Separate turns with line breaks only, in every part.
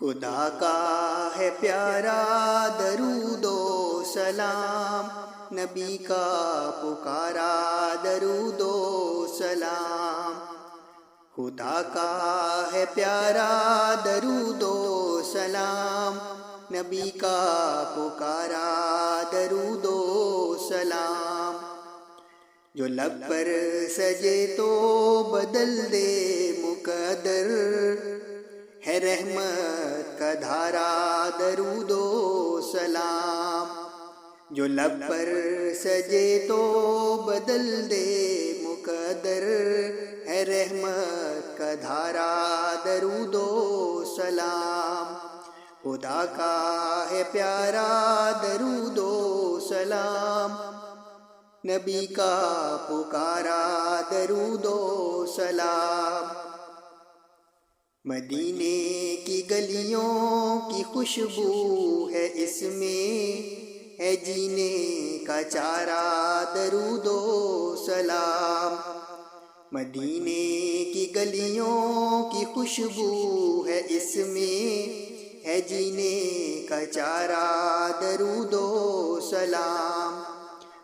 خدا کا ہے پیارا درود و سلام، نبی کا پکارا درود و سلام۔ خدا کا ہے پیارا درود و سلام، نبی کا پکارا درود و سلام۔ جو لب پر سجے تو بدل دے مقدر، ہے رحمت کا دھارا درود و سلام۔ جو لب پر سجے تو بدل دے مقدر، ہے رحمت کا دھارا درود و سلام۔ خدا کا ہے پیارا درود و سلام، نبی کا پکارا درود و سلام۔ مدینے کی گلیوں کی خوشبو ہے اس میں، ہے جینے کا چارہ درود و سلام۔ مدینے کی گلیوں کی خوشبو ہے اس میں، ہے جینے کا چارہ درود و سلام۔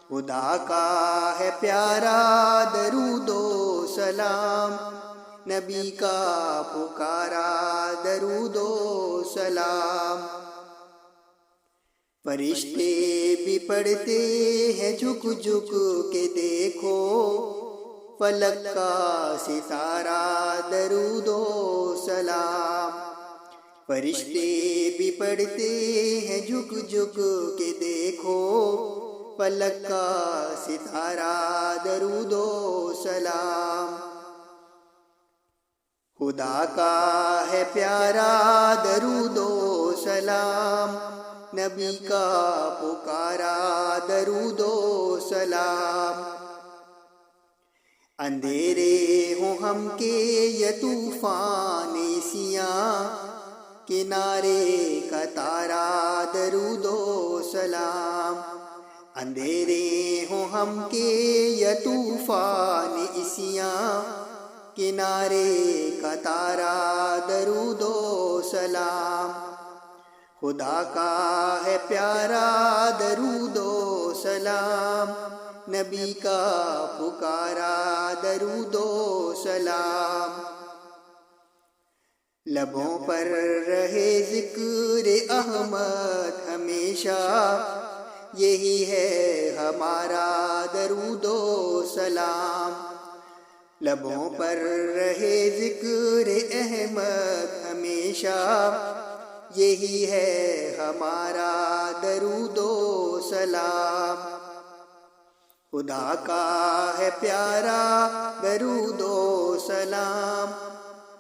خدا کا ہے پیارا درود و سلام، نبی کا پکارا درود و سلام۔ فرشتے بھی پڑھتے ہیں جھک جھک کے دیکھو، فلک کا ستارہ درود و سلام۔ فرشتے بھی پڑھتے ہیں جھک جھک کے دیکھو، فلک کا ستارہ درود و سلام۔ خدا کا ہے پیارا درود و سلام، نبی کا پکارا درود و سلام۔ اندھیرے ہوں ہم کے یہ طوفان سیاہ، کنارے کا تارا درود و سلام۔ اندھیرے ہوں ہم کے یہ طوفان سیاہ، کنارے کا تارا درود و سلام۔ خدا کا ہے پیارا درود و سلام، نبی کا پکارا درود و سلام۔ لبوں پر رہے ذکر احمد ہمیشہ، یہی ہے ہمارا درود و سلام۔ لبوں پر رہے ذکر احمد ہمیشہ، یہی ہے ہمارا درود و سلام۔ خدا کا ہے پیارا درود و سلام،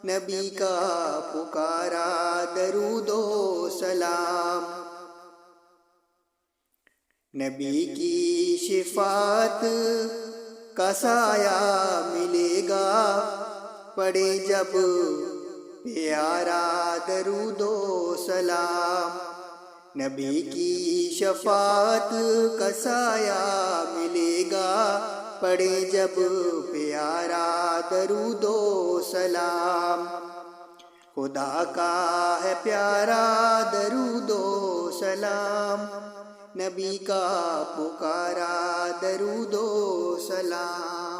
نبی کا پکارا درود و سلام۔ نبی کی شفاعت کا سایہ ملے گا، پڑھے جب پیارا درود و سلام۔ نبی کی شفاعت کا سایہ ملے گا، پڑھے جب پیارا درود و سلام۔ خدا کا ہے پیارا درود و سلام، نبی کا پکارا درود و سلام۔